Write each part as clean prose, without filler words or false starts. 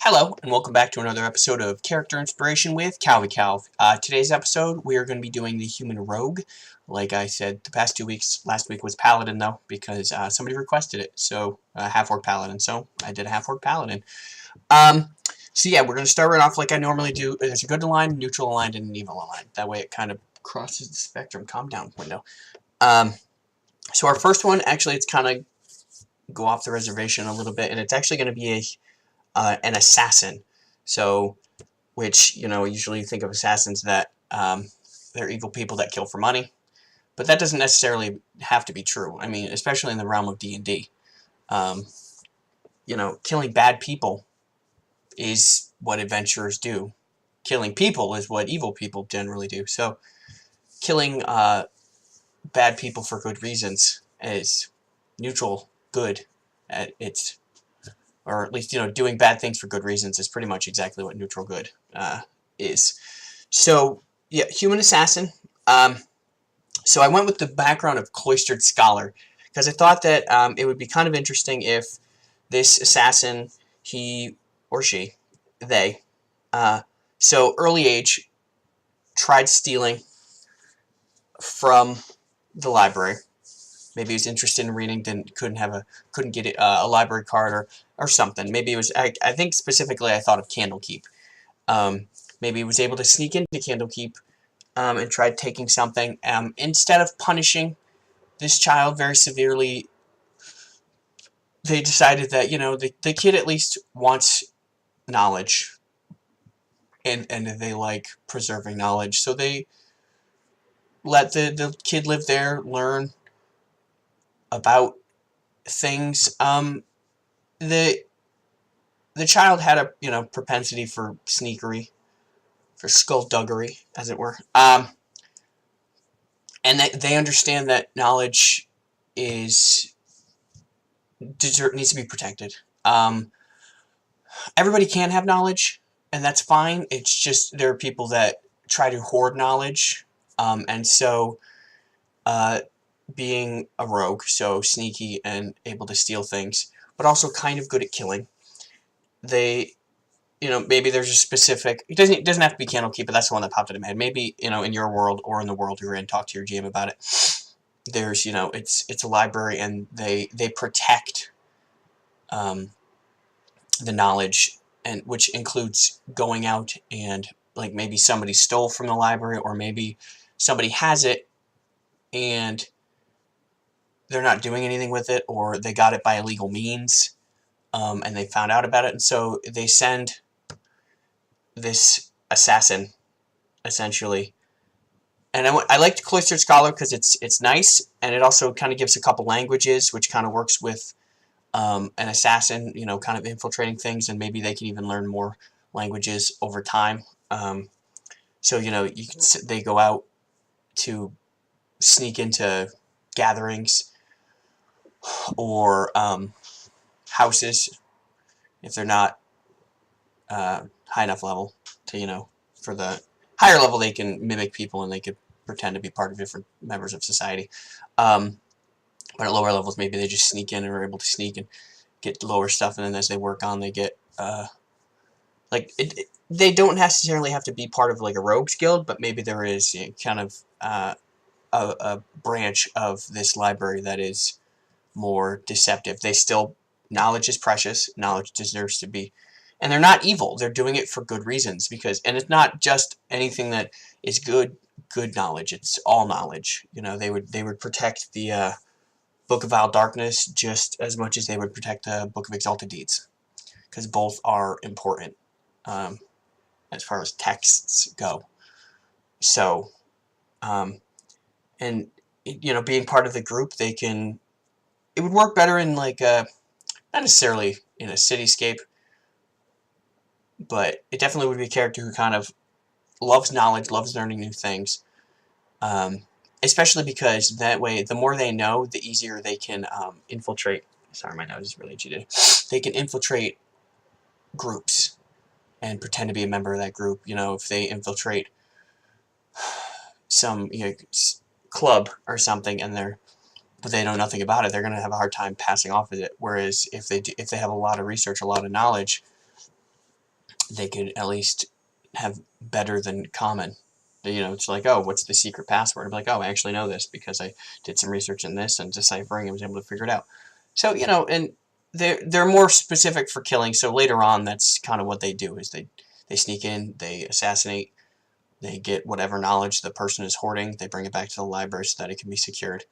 Hello, and welcome back to another episode of Character Inspiration with Calv. Today's episode, we are going to be doing the Human Rogue. Like I said, the past 2 weeks, last week was Paladin, though, because somebody requested it. So, half-orc Paladin, so I did a half-orc Paladin. So yeah, we're going to start right off like I normally do. There's a good aligned, neutral aligned, and an evil aligned. That way it kind of crosses the spectrum. Calm down, window. So our first one, actually, it's kind of go off the reservation a little bit, and it's actually going to be an assassin. So, which, usually you think of assassins that they're evil people that kill for money, but that doesn't necessarily have to be true. I mean, especially in the realm of D&D. Killing bad people is what adventurers do. Killing people is what evil people generally do. So, killing bad people for good reasons is neutral good. Or at least, doing bad things for good reasons is pretty much exactly what neutral good is. So, yeah, human assassin. So I went with the background of cloistered scholar, because I thought that it would be kind of interesting if this assassin, he or she, they, so early age, tried stealing from the library. Maybe he was interested in reading, couldn't get a library card or something. Maybe it was, I think specifically I thought of Candlekeep. Maybe he was able to sneak into Candlekeep and tried taking something. Instead of punishing this child very severely, they decided that, the kid at least wants knowledge. And they like preserving knowledge. So they let the kid live there, learn about things. The child had a propensity for sneakery, for skullduggery, as it were. And they understand that knowledge needs to be protected. Everybody can have knowledge, and that's fine. It's just there are people that try to hoard knowledge, and so being a rogue, so sneaky and able to steal things, but also kind of good at killing. They, maybe there's a specific, it doesn't have to be Candlekeep, but that's the one that popped into my head. Maybe, in your world or in the world you're in, talk to your GM about it. There's, it's a library, and they protect the knowledge, and which includes going out and, like, maybe somebody stole from the library, or maybe somebody has it and they're not doing anything with it, or they got it by illegal means, and they found out about it, and so they send this assassin, essentially. And I liked Cloistered Scholar because it's nice, and it also kind of gives a couple languages, which kind of works with an assassin, kind of infiltrating things, and maybe they can even learn more languages over time. So, they go out to sneak into gatherings or houses if they're not high enough level to, for the higher level they can mimic people and they could pretend to be part of different members of society. But at lower levels, maybe they just sneak in and are able to sneak and get lower stuff, and then as they work on, they get, they don't necessarily have to be part of, like, a rogue's guild, but maybe there is kind of a branch of this library that is more deceptive. Knowledge is precious, knowledge deserves to be, and they're not evil, they're doing it for good reasons, and it's not just anything that is good knowledge, it's all knowledge. They would protect the Book of Vile Darkness just as much as they would protect the Book of Exalted Deeds, because both are important as far as texts go. So, and being part of the group, it would work better in, like, not necessarily in a cityscape, but it definitely would be a character who kind of loves knowledge, loves learning new things, especially because that way, the more they know, the easier they can infiltrate. Sorry, my nose is really itchy today. They can infiltrate groups and pretend to be a member of that group. If they infiltrate some club or something, but they know nothing about it, they're going to have a hard time passing off with it. Whereas if they have a lot of research, a lot of knowledge, they could at least have better than common. You know, it's like, oh, what's the secret password? I'm like, oh, I actually know this because I did some research in this and deciphering, I was able to figure it out. So, you know, and they're more specific for killing. So later on, that's kind of what they do is they sneak in, they assassinate, they get whatever knowledge the person is hoarding, they bring it back to the library so that it can be secured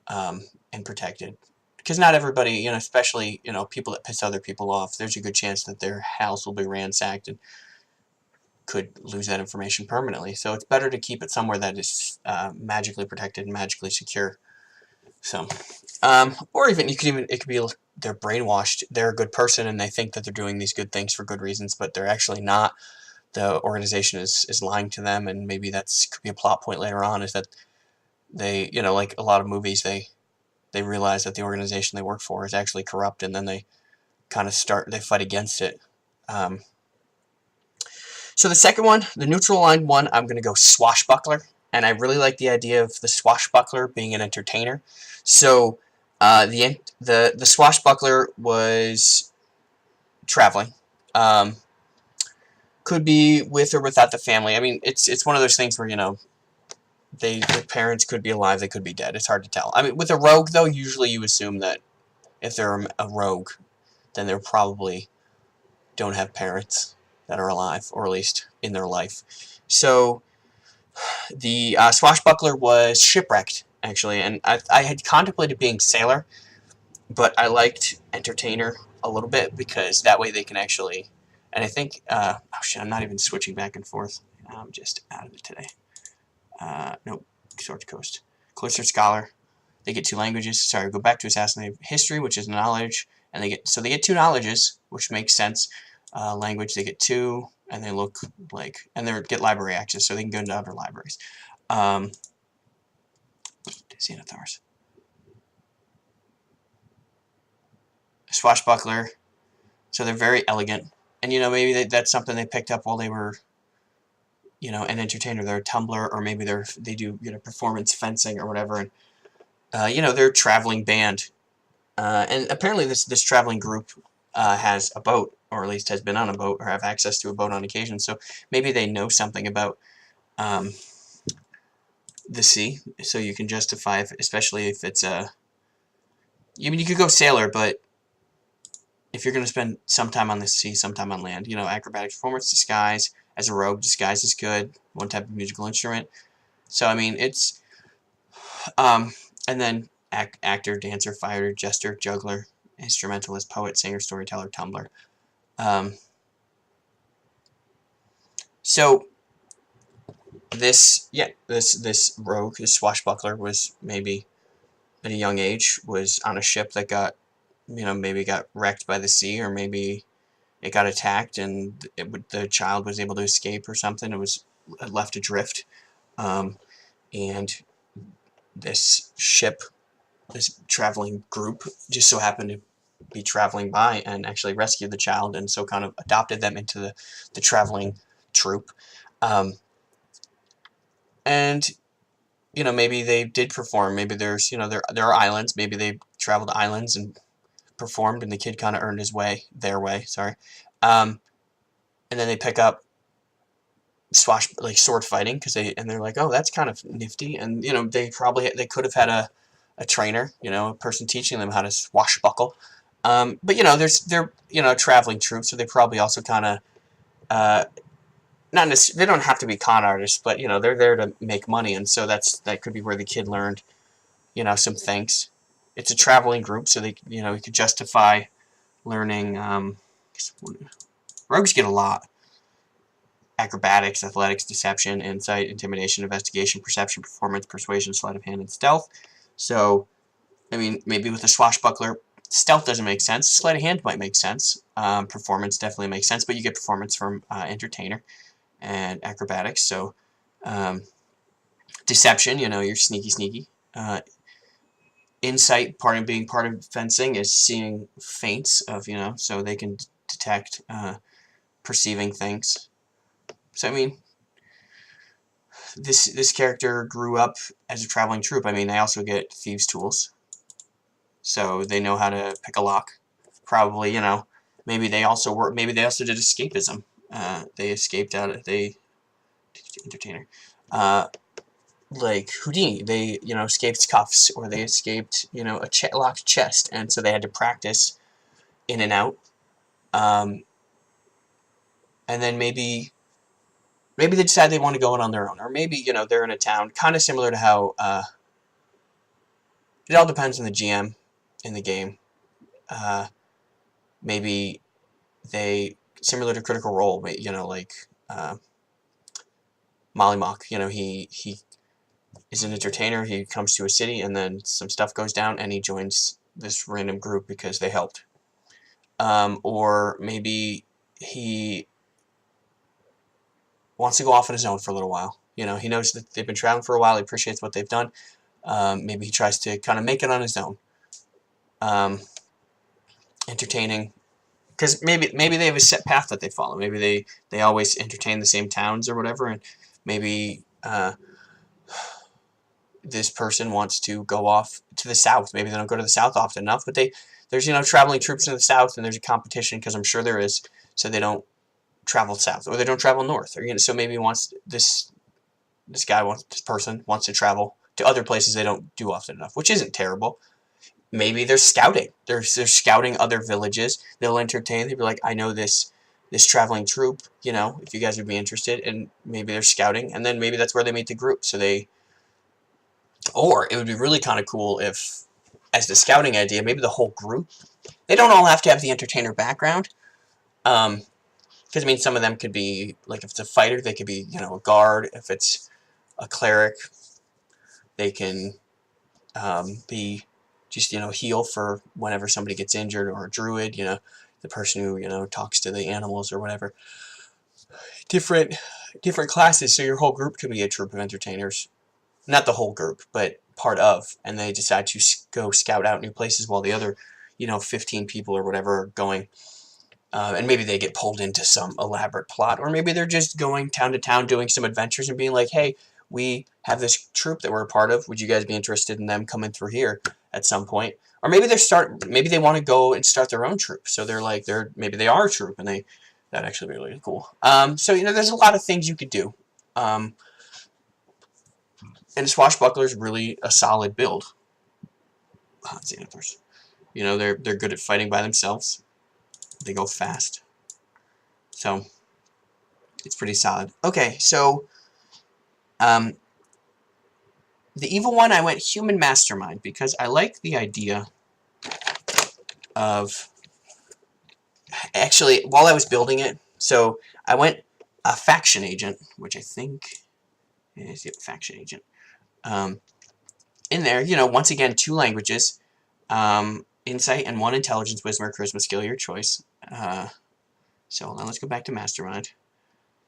and protected. Because not everybody, you know, especially, you know, people that piss other people off, there's a good chance that their house will be ransacked and could lose that information permanently. So it's better to keep it somewhere that is magically protected and magically secure. So, or even it could be they're brainwashed. They're a good person and they think that they're doing these good things for good reasons, but they're actually not. The organization is lying to them, and maybe that's could be a plot point later on. Is that they, you know, like a lot of movies, they realize that the organization they work for is actually corrupt, and then they kind of they fight against it. So the second one, the neutral aligned one, I'm going to go Swashbuckler. And I really like the idea of the Swashbuckler being an entertainer. So the Swashbuckler was traveling. Could be with or without the family. I mean, it's one of those things where, you know, their parents could be alive, they could be dead. It's hard to tell. I mean, with a rogue, though, usually you assume that if they're a rogue, then they're probably don't have parents that are alive, or at least in their life. So the Swashbuckler was shipwrecked, actually, and I had contemplated being sailor, but I liked entertainer a little bit because that way they can actually, and I think, oh shit, I'm not even switching back and forth. I'm just out of it today. Nope, Sword to Coast. Cloistered Scholar. They get 2 languages. Sorry, go back to Assassinate History, which is knowledge, and they get 2 knowledges, which makes sense. Language, they get 2, and they look like, and they get library access, so they can go into other libraries. Xanathars. Swashbuckler. So they're very elegant, and you know, maybe that's something they picked up while they were, you know, an entertainer. They're a tumbler, or maybe they do, you know, performance fencing or whatever, and you know, they're a traveling band. And apparently this traveling group has a boat, or at least has been on a boat, or have access to a boat on occasion. So maybe they know something about the sea, so you can justify, especially if it's a. I mean, you could go sailor, but if you're going to spend some time on the sea, some time on land, you know, acrobatic performance, disguise. As a rogue, disguise is good. One type of musical instrument. So I mean, it's and then actor, dancer, fighter, jester, juggler, instrumentalist, poet, singer, storyteller, tumbler. So this rogue, this swashbuckler, was maybe at a young age was on a ship that got, you know, maybe got wrecked by the sea, or maybe it got attacked and the child was able to escape or something. It was left adrift, and this ship, this traveling group, just so happened to be traveling by and actually rescued the child, and so kind of adopted them into the traveling troupe. And you know, maybe they did perform. Maybe there's, you know, there are islands. Maybe they traveled to islands and performed, and the kid kind of earned their way. Sorry, and then they pick up like sword fighting because they're like, oh, that's kind of nifty, and you know, they could have had a trainer, you know, a person teaching them how to swashbuckle. But you know, they're, you know, a traveling troupe, so they probably also kind of not necessarily, they don't have to be con artists, but you know, they're there to make money, and so that could be where the kid learned, you know, some things. It's a traveling group, so they, you know, you could justify learning. Rogues get a lot: acrobatics, athletics, deception, insight, intimidation, investigation, perception, performance, persuasion, sleight of hand, and stealth. So, I mean, maybe with a swashbuckler, stealth doesn't make sense. Sleight of hand might make sense. Performance definitely makes sense, but you get performance from entertainer and acrobatics. So, deception, you know, you're sneaky. Insight, being part of fencing, is seeing feints of, you know, so they can detect perceiving things. So I mean, this character grew up as a traveling troupe. I mean, they also get thieves' tools, so they know how to pick a lock. Probably, you know, Maybe they also were. Maybe they also did escapism. They escaped out. They entertainer. Like Houdini, they escaped cuffs, or they escaped a locked chest, and so they had to practice in and out. And then maybe they decide they want to go in on their own, or maybe they're in a town, kind of similar to how it all depends on the GM in the game. Maybe they, similar to Critical Role, like Mollymock. He is an entertainer. He comes to a city, and then some stuff goes down, and he joins this random group because they helped. Or maybe he wants to go off on his own for a little while. He knows that they've been traveling for a while. He appreciates what they've done. Maybe he tries to kind of make it on his own. Entertaining, because maybe they have a set path that they follow. Maybe they always entertain the same towns or whatever, and maybe this person wants to go off to the south. Maybe they don't go to the south often enough, but there's traveling troops in the south, and there's a competition, because I'm sure there is, so they don't travel south, or they don't travel north, or so maybe this person wants to travel to other places they don't do often enough, which isn't terrible. Maybe they're scouting. They're scouting other villages. They'll entertain. They'll be like, I know this traveling troupe, if you guys would be interested. And maybe they're scouting, and then maybe that's where they meet the group. Or it would be really kind of cool if, as the scouting idea, maybe the whole group, they don't all have to have the entertainer background. Because, some of them could be, like, if it's a fighter, they could be, a guard. If it's a cleric, they can be just, heal for whenever somebody gets injured, or a druid, the person who, talks to the animals or whatever. Different classes, so your whole group could be a troop of entertainers. Not the whole group, but part of, and they decide to go scout out new places while the other, 15 people or whatever are going. And maybe they get pulled into some elaborate plot, or maybe they're just going town to town doing some adventures and being like, hey, we have this troop that we're a part of. Would you guys be interested in them coming through here at some point? Or maybe maybe they want to go and start their own troop. So maybe they are a troop, and that'd actually be really cool. So there's a lot of things you could do. And Swashbuckler is really a solid build. Xanathars. They're good at fighting by themselves. They go fast. So it's pretty solid. Okay, so the evil one, I went Human Mastermind, because I like the idea of, actually, while I was building it, so I went a faction agent, which I think is faction agent. In there, once again, 2 languages, insight, and 1 intelligence, wisdom, or charisma skill, your choice. So now let's go back to Mastermind.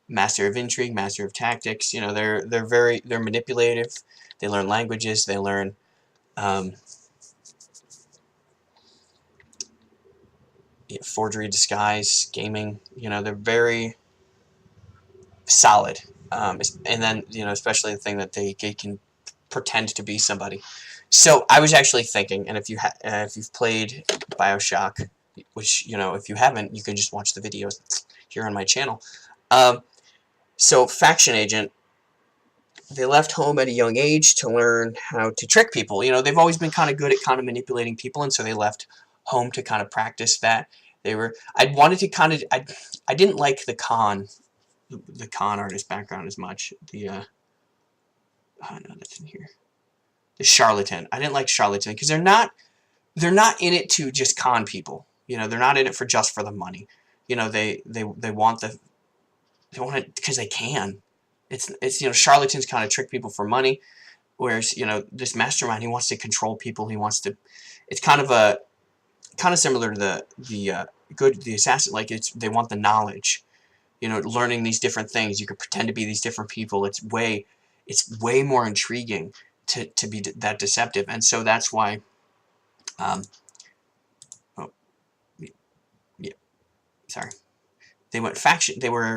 Master of intrigue, master of tactics. They're manipulative. They learn languages. They learn forgery, disguise, gaming. They're very solid. And then especially the thing that they can pretend to be somebody. So I was actually thinking, and if you've played BioShock, which if you haven't, you can just watch the videos here on my channel. So faction agent, they left home at a young age to learn how to trick people. They've always been kind of good at kind of manipulating people, and so they left home to kind of practice that. I wanted to kind of, I didn't like the con artist background as much. Oh no, that's in here. The charlatan. I didn't like charlatan because they're not in it to just con people. They're not in it just for the money. They want it because they can. It's charlatans kind of trick people for money, whereas this mastermind, he wants to control people. He wants to. It's kind of similar to the assassin. Like they want the knowledge. Learning these different things. You could pretend to be these different people. It's way more intriguing to be that deceptive, and so that's why. Sorry. They went faction.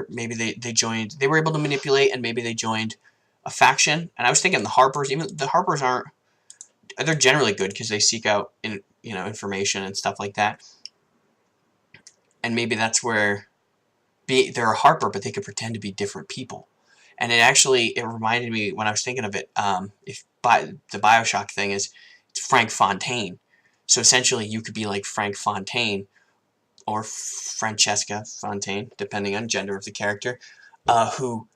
Maybe they joined. They were able to manipulate, and maybe they joined a faction. And I was thinking the Harpers. Even the Harpers aren't. They're generally good because they seek out information and stuff like that. and maybe that's where they're a Harper, but they could pretend to be different people. And it reminded me when I was thinking of it, the Bioshock thing is it's Frank Fontaine. So essentially you could be like Frank Fontaine or Francesca Fontaine, depending on gender of the character, who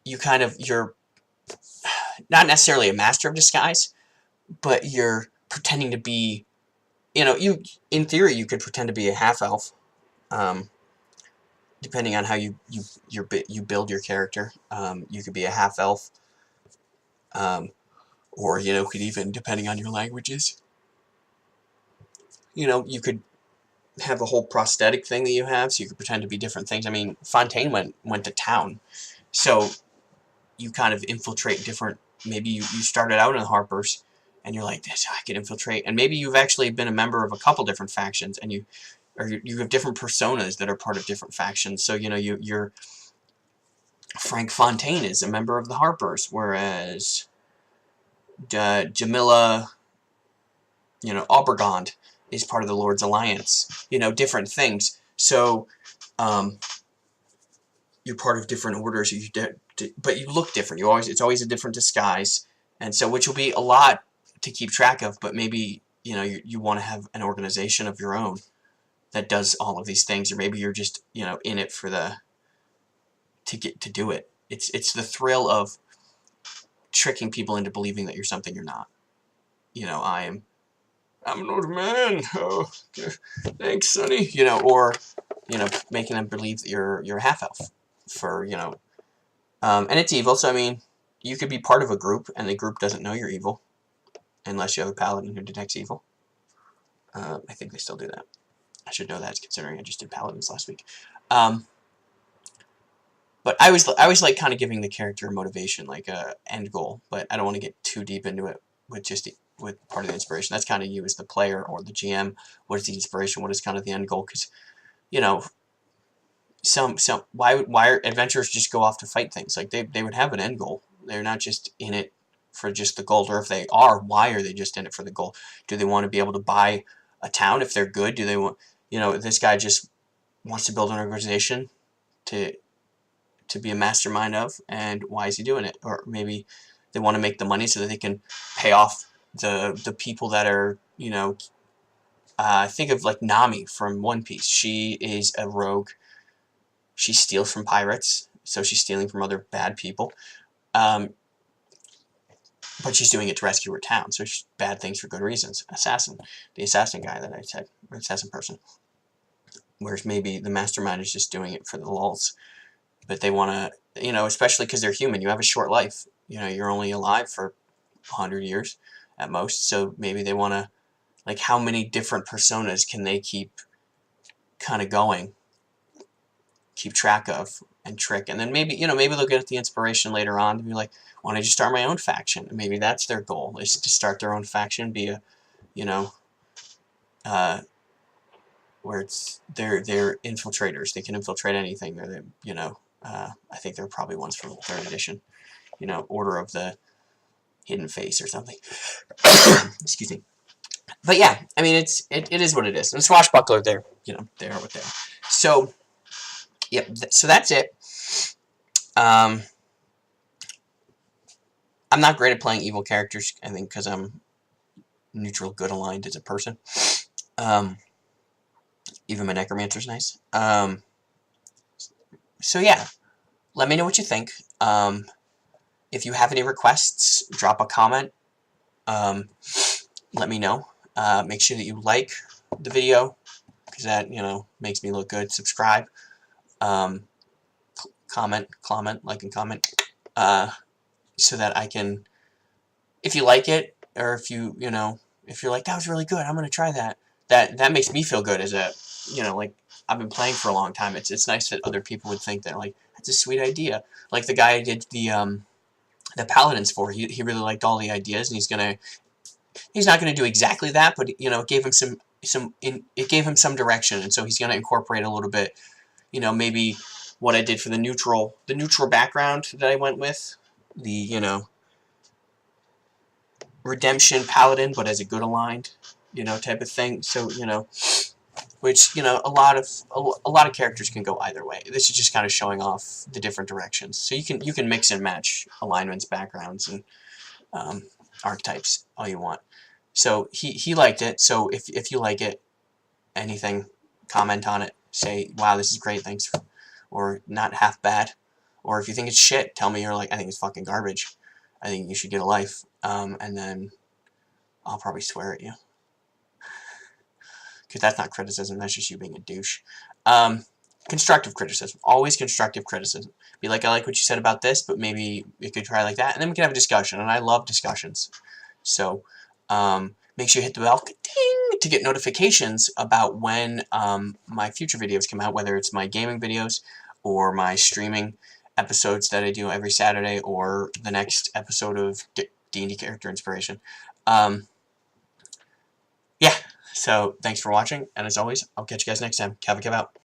you're not necessarily a master of disguise, but you're pretending to be, in theory you could pretend to be a half-elf, depending on how you build your character. You could be a half-elf, or, could even, depending on your languages, you could have a whole prosthetic thing that you have, so you could pretend to be different things. I mean, Fontaine went to town, so you kind of infiltrate different, maybe you started out in the Harpers, and you're like, this, I can infiltrate, and maybe you've actually been a member of a couple different factions, and you have different personas that are part of different factions. So, you're Frank Fontaine is a member of the Harpers, whereas Jamila, Aubergond is part of the Lord's Alliance. Different things. So, you're part of different orders, but you look different. It's always a different disguise, and so which will be a lot to keep track of. But maybe you want to have an organization of your own that does all of these things, or maybe you're just in it for to do it. It's the thrill of tricking people into believing that you're something you're not. I'm an old man. Oh, thanks, Sonny. Or making them believe that you're a half elf for and it's evil. So I mean, you could be part of a group, and the group doesn't know you're evil, unless you have a paladin who detects evil. I think they still do that. I should know that, considering I just did paladins last week. But I always like kind of giving the character a motivation, like a end goal. But I don't want to get too deep into it with part of the inspiration. That's kind of you as the player or the GM. What is the inspiration? What is kind of the end goal? Because why adventurers just go off to fight things? Like they would have an end goal. They're not just in it for just the gold, or if they are, why are they just in it for the gold? Do they want to be able to buy a town if they're good? Do they want, this guy just wants to build an organization to be a mastermind of, and why is he doing it? Or maybe they want to make the money so that they can pay off the people that are, think of like Nami from One Piece. She is a rogue. She steals from pirates, so she's stealing from other bad people. But she's doing it to rescue her town, so she's bad things for good reasons. The assassin guy that I said, or assassin person. Whereas maybe the mastermind is just doing it for the lulz. But they want to, especially because they're human, you have a short life. You're only alive for 100 years at most, so maybe they want to, like, how many different personas can they keep kind of going, keep track of, and trick, and then maybe they'll get the inspiration later on to be like, why don't I just start my own faction? And maybe that's their goal, is to start their own faction, be a, where they're infiltrators. They can infiltrate anything. I think they're probably ones from 3rd edition, Order of the Hidden Face or something. Excuse me. But yeah, I mean, it is what it is. And Swashbuckler, they are what they are. So, yep. So that's it. I'm not great at playing evil characters, I think, because I'm neutral good aligned as a person. Even my necromancer's nice. So yeah, let me know what you think. If you have any requests, drop a comment. Let me know. Make sure that you like the video, because that, makes me look good. Subscribe. Comment, like and comment. So that I can, if you like it, or if if you're like, that was really good, I'm going to try that. That makes me feel good as a, like, I've been playing for a long time. It's nice that other people would think that, like, that's a sweet idea. Like the guy I did the Paladins for, he really liked all the ideas, and he's not gonna do exactly that, but it gave him some direction, and so he's gonna incorporate a little bit, maybe what I did for the neutral background that I went with, the redemption paladin, but as a good aligned, type of thing. So which, you know, a lot of characters can go either way. This is just kind of showing off the different directions. So you can mix and match alignments, backgrounds, and archetypes all you want. So he liked it. So if you like it, anything, comment on it. Say, wow, this is great, thanks. Or not half bad. Or if you think it's shit, tell me you're like, I think it's fucking garbage. I think you should get a life. And then I'll probably swear at you. Because that's not criticism, that's just you being a douche. Constructive criticism. Always constructive criticism. Be like, I like what you said about this, but maybe you could try like that. And then we can have a discussion. And I love discussions. So, make sure you hit the bell ding, to get notifications about when my future videos come out, whether it's my gaming videos or my streaming episodes that I do every Saturday, or the next episode of D&D Character Inspiration. Yeah, so thanks for watching, and as always, I'll catch you guys next time. Kev out.